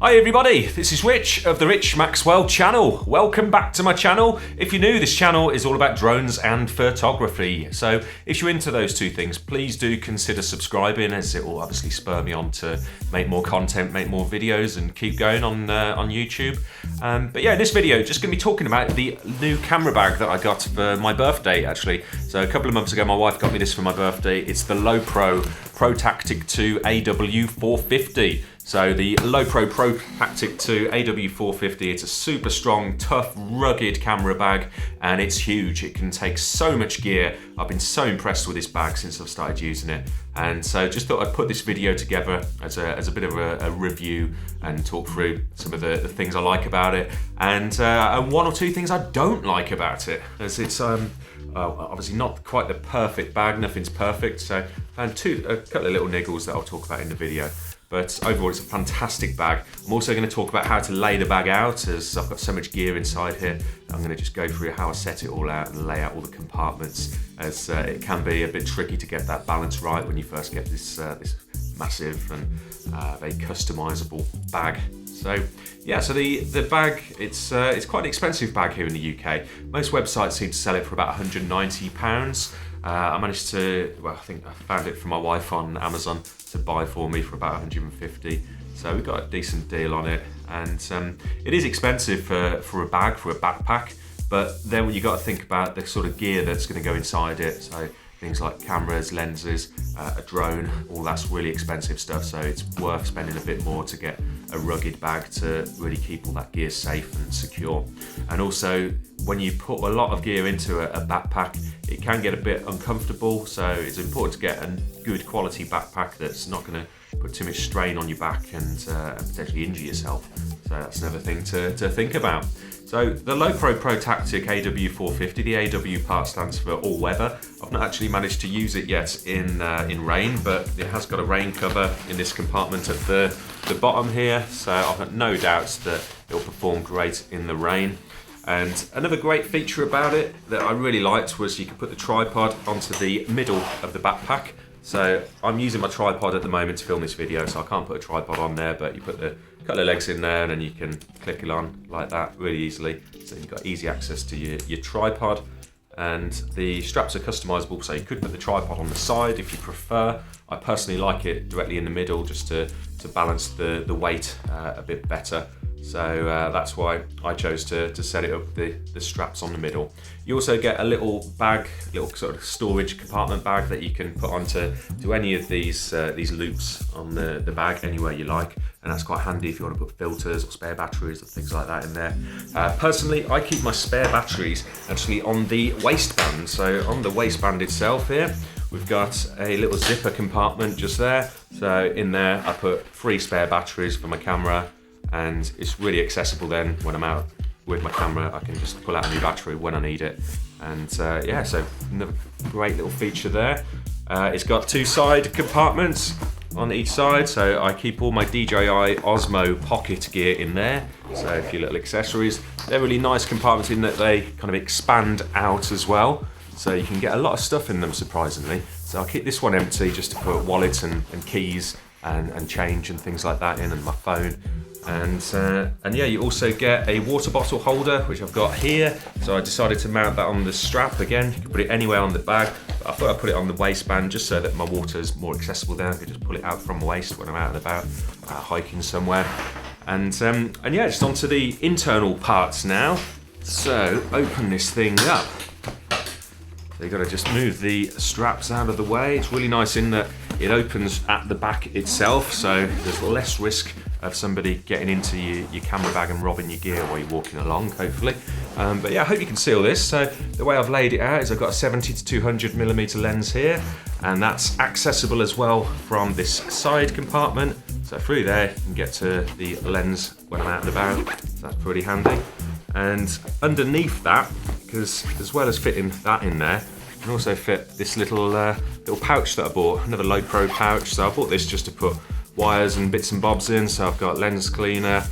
Hi everybody, this is Rich of the Rich Maxwell channel. Welcome back to my channel. If you're new, this channel is all about drones and photography. So if you're into those two things, please do consider subscribing, as it will obviously spur me on to make more content, make more videos and keep going on YouTube. But yeah, in this video, just gonna be talking about the new camera bag that I got for my birthday actually. So a couple of months ago, my wife got me this for my birthday. It's the LOWEPRO ProTactic II AW450. So the LOWEPRO ProTactic II AW450, it's a super strong, tough, rugged camera bag, and it's huge. It can take so much gear. I've been so impressed with this bag since I've started using it. And so just thought I'd put this video together as a bit of a review and talk through some of the things I like about it, and one or two things I don't like about it, as it's obviously not quite the perfect bag. Nothing's perfect, so I found a couple of little niggles that I'll talk about in the video. But overall, it's a fantastic bag. I'm also going to talk about how to lay the bag out, as I've got so much gear inside here. I'm going to just go through how I set it all out and lay out all the compartments, as it can be a bit tricky to get that balance right when you first get this massive and very customizable bag. So yeah, so the bag, it's quite an expensive bag here in the UK. Most websites seem to sell it for about £190. I managed to, well, I think I found it for my wife on Amazon to buy for me for about 150. So we got a decent deal on it, and it is expensive for a bag, for a backpack. But then you got to think about the sort of gear that's going to go inside it. So things like cameras, lenses, a drone, all that's really expensive stuff. So it's worth spending a bit more to get a rugged bag to really keep all that gear safe and secure. And also, when you put a lot of gear into a backpack, it can get a bit uncomfortable. So it's important to get a good quality backpack that's not going to put too much strain on your back and potentially injure yourself. So that's another thing to think about. So the LOWEPRO ProTactic AW450, the AW part stands for all weather. I've not actually managed to use it yet in rain, but it has got a rain cover in this compartment at the bottom here, so I've got no doubts that it'll perform great in the rain. And another great feature about it that I really liked was you could put the tripod onto the middle of the backpack. So I'm using my tripod at the moment to film this video, so I can't put a tripod on there, but you put the couple of legs in there and then you can click it on like that really easily. So you've got easy access to your tripod, and the straps are customizable, so you could put the tripod on the side if you prefer. I personally like it directly in the middle just to balance the weight a bit better. So that's why I chose to set it up, the straps on the middle. You also get a little bag, little sort of storage compartment bag that you can put onto any of these loops on the bag anywhere you like, and that's quite handy if you want to put filters or spare batteries or things like that in there. Personally, I keep my spare batteries actually on the waistband. So on the waistband itself here, we've got a little zipper compartment just there. So in there, I put 3 spare batteries for my camera, and it's really accessible then when I'm out with my camera. I can just pull out a new battery when I need it. And yeah, so another great little feature there. It's got 2 side compartments on each side, so I keep all my DJI Osmo pocket gear in there. So a few little accessories. They're really nice compartments in that they kind of expand out as well. So you can get a lot of stuff in them, surprisingly. So I'll keep this one empty just to put wallets and keys and change and things like that in, and my phone. And yeah, you also get a water bottle holder, which I've got here. So I decided to mount that on the strap. Again, you can put it anywhere on the bag, but I thought I'd put it on the waistband just so that my water's more accessible there. I can just pull it out from my waist when I'm out and about, hiking somewhere. And yeah, just onto the internal parts now. So open this thing up. So you've got to just move the straps out of the way. It's really nice in that it opens at the back itself, so there's less risk of somebody getting into your camera bag and robbing your gear while you're walking along, hopefully. But yeah, I hope you can see all this. So the way I've laid it out is I've got a 70 to 200mm lens here, and that's accessible as well from this side compartment. So through there, you can get to the lens when I'm out and about. So that's pretty handy. And underneath that, because as well as fitting that in there, you can also fit this little pouch that I bought, another LOWEPRO pouch. So I bought this just to put wires and bits and bobs in. So I've got lens cleaner,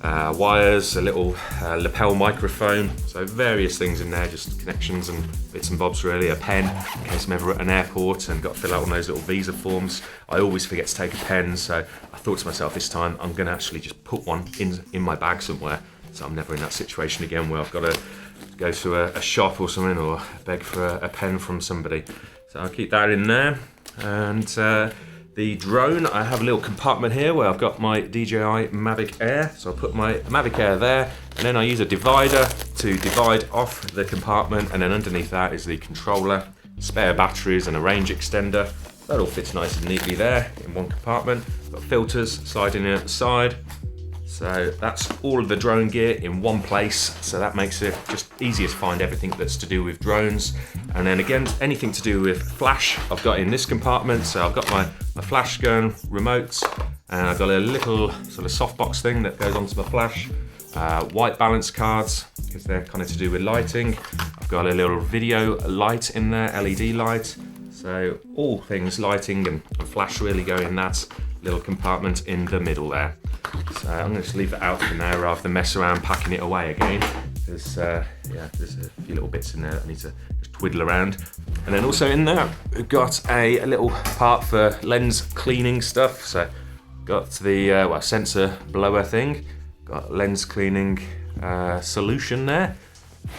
wires, a little lapel microphone, so various things in there, just connections and bits and bobs really, a pen in case I'm ever at an airport and got to fill out one of those little visa forms. I always forget to take a pen, so I thought to myself this time I'm going to actually just put one in my bag somewhere, so I'm never in that situation again where I've got to go to a shop or something or beg for a pen from somebody. So I'll keep that in there. And the drone, I have a little compartment here where I've got my DJI Mavic Air. So I'll put my Mavic Air there, and then I use a divider to divide off the compartment, and then underneath that is the controller, spare batteries and a range extender. That all fits nice and neatly there in one compartment. Got filters sliding in at the side. So that's all of the drone gear in one place, so that makes it just easier to find everything that's to do with drones. And then again, anything to do with flash, I've got in this compartment. So I've got my flash gun, remotes, and I've got a little sort of softbox thing that goes onto my flash. White balance cards, because they're kind of to do with lighting. I've got a little video light in there, LED light. So all things lighting and flash really go in that little compartment in the middle there. So I'm going to just leave it out for now rather than mess around packing it away again. There's yeah, there's a few little bits in there that I need to just twiddle around. And then also in there, we've got a little part for lens cleaning stuff. So got the well, sensor blower thing, got lens cleaning solution there,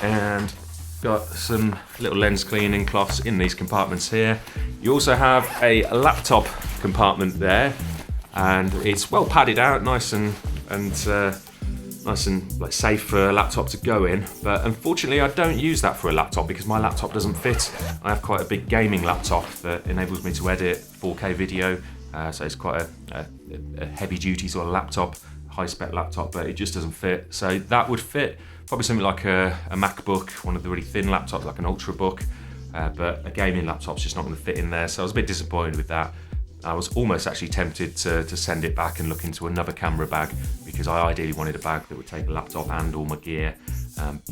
and got some little lens cleaning cloths in these compartments here. You also have a laptop compartment there, and it's well padded out, nice and like safe for a laptop to go in. But unfortunately, I don't use that for a laptop because my laptop doesn't fit. I have quite a big gaming laptop that enables me to edit 4K video, so it's quite a heavy-duty sort of laptop, high-spec laptop, but it just doesn't fit. So that would fit probably something like a MacBook, one of the really thin laptops like an Ultrabook, but a gaming laptop's just not going to fit in there. So I was a bit disappointed with that. I was almost actually tempted to send it back and look into another camera bag, because I ideally wanted a bag that would take a laptop and all my gear.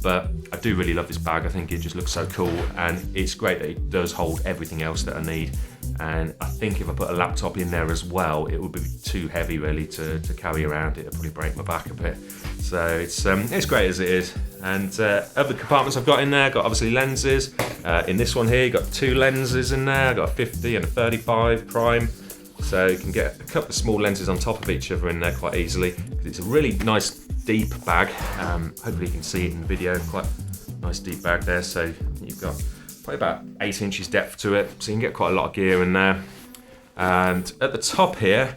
But I do really love this bag. I think it just looks so cool, and it's great that it does hold everything else that I need. And I think if I put a laptop in there as well, it would be too heavy really to carry around. It would probably break my back a bit. So it's great as it is. And other compartments I've got in there, got obviously lenses. In this one here, got 2 lenses in there. I've got a 50 and a 35 prime. So you can get a couple of small lenses on top of each other in there quite easily. It's a really nice deep bag. Hopefully you can see it in the video. Quite nice deep bag there. So you've got probably about 8 inches depth to it. So you can get quite a lot of gear in there. And at the top here,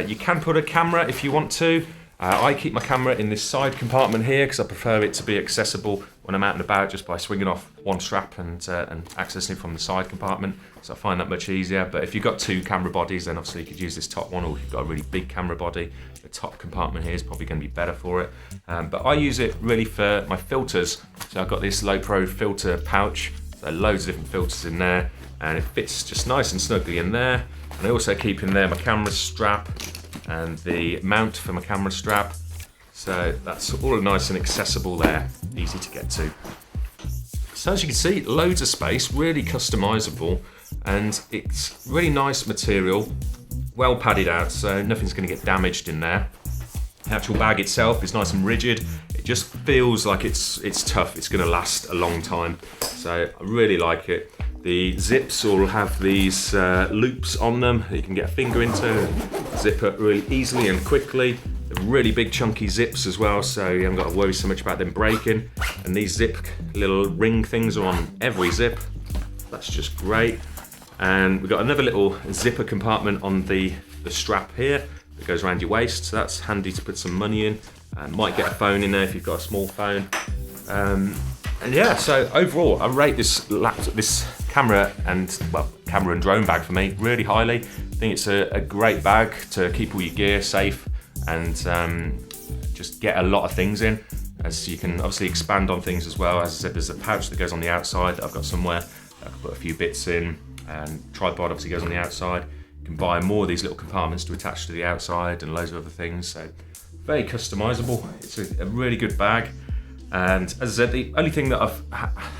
you can put a camera if you want to. I keep my camera in this side compartment here because I prefer it to be accessible when I'm out and about, just by swinging off one strap and accessing it from the side compartment. So I find that much easier. But if you've got 2 camera bodies, then obviously you could use this top one, or if you've got a really big camera body, the top compartment here is probably going to be better for it. But I use it really for my filters. So I've got this LOWEPRO filter pouch, so loads of different filters in there, and it fits just nice and snugly in there. And I also keep in there my camera strap and the mount for my camera strap. So that's all nice and accessible there, easy to get to. So as you can see, loads of space, really customizable, and it's really nice material, well padded out, so nothing's going to get damaged in there. The actual bag itself is nice and rigid. It just feels like it's tough, it's going to last a long time. So I really like it. The zips all have these loops on them that you can get a finger into, zip it really easily and quickly. They're really big chunky zips as well, so you haven't got to worry so much about them breaking. And these zip little ring things are on every zip. That's just great. And we've got another little zipper compartment on the strap here that goes around your waist, so that's handy to put some money in. Might get a phone in there if you've got a small phone. And yeah, so overall, I rate this camera and drone bag for me really highly. I think it's a great bag to keep all your gear safe and just get a lot of things in, as you can obviously expand on things as well. As I said, there's a pouch that goes on the outside that I've got somewhere that I can put a few bits in, and tripod obviously goes on the outside. You can buy more of these little compartments to attach to the outside and loads of other things, so very customizable. It's a really good bag. And as I said, the only thing that I've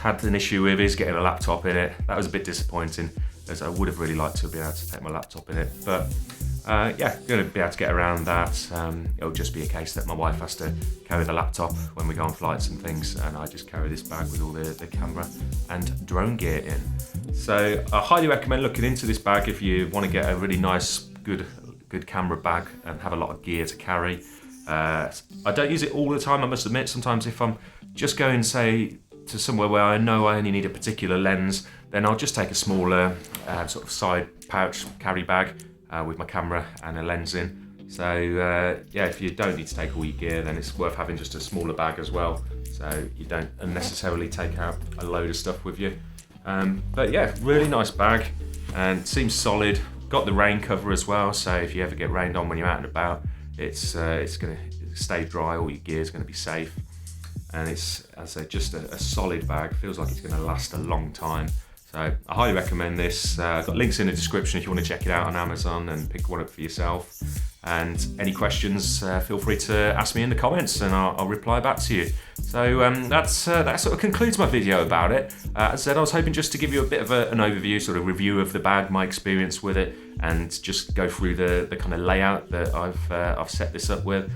had an issue with is getting a laptop in it. That was a bit disappointing, as I would have really liked to be able to take my laptop in it. But yeah, going to be able to get around that. It'll just be a case that my wife has to carry the laptop when we go on flights and things, and I just carry this bag with all the camera and drone gear in. So I highly recommend looking into this bag if you want to get a really nice, good camera bag and have a lot of gear to carry. I don't use it all the time, I must admit. Sometimes if I'm just going, say, to somewhere where I know I only need a particular lens, then I'll just take a smaller sort of side pouch carry bag with my camera and a lens in. So yeah, if you don't need to take all your gear, then it's worth having just a smaller bag as well, so you don't unnecessarily take out a load of stuff with you. But yeah, really nice bag and seems solid. Got the rain cover as well, so if you ever get rained on when you're out and about, it's going to stay dry, all your gear is going to be safe. And it's, as I say, just a solid bag. Feels like it's going to last a long time. So I highly recommend this. I've got links in the description if you want to check it out on Amazon and pick one up for yourself. And any questions, feel free to ask me in the comments and I'll reply back to you. So that sort of concludes my video about it. As I said, I was hoping just to give you a bit of an overview, sort of review of the bag, my experience with it, and just go through the kind of layout that I've set this up with.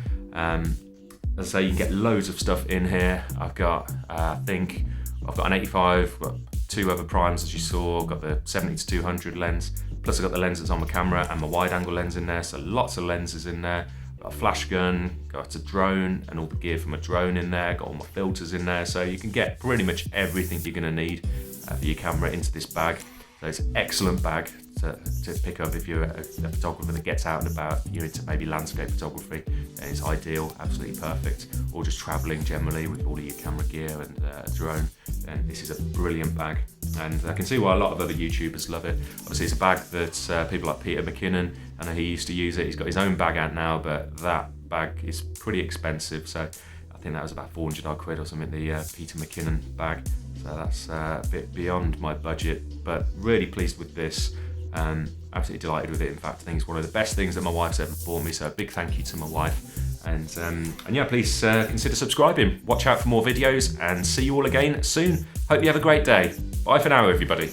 As I say, you can get loads of stuff in here. I've got, I think, I've got an 85, got 2 other primes as you saw, got the 70-200 lens, plus I've got the lens that's on my camera and my wide angle lens in there, so lots of lenses in there. Got a flash gun, got a drone and all the gear from a drone in there, got all my filters in there, so you can get pretty much everything you're going to need for your camera into this bag. So it's an excellent bag to pick up if you're a photographer that gets out and about, you're into maybe landscape photography, then it's ideal, absolutely perfect. Or just traveling generally with all of your camera gear and a drone, then this is a brilliant bag. And I can see why a lot of other YouTubers love it. Obviously it's a bag that people like Peter McKinnon, I know he used to use it, he's got his own bag out now, but that bag is pretty expensive. So I think that was about 400 odd quid or something, the Peter McKinnon bag. So that's a bit beyond my budget, but really pleased with this. Absolutely delighted with it. In fact, I think it's one of the best things that my wife's ever bought me, so a big thank you to my wife. And yeah, please consider subscribing. Watch out for more videos and see you all again soon. Hope you have a great day. Bye for now, everybody.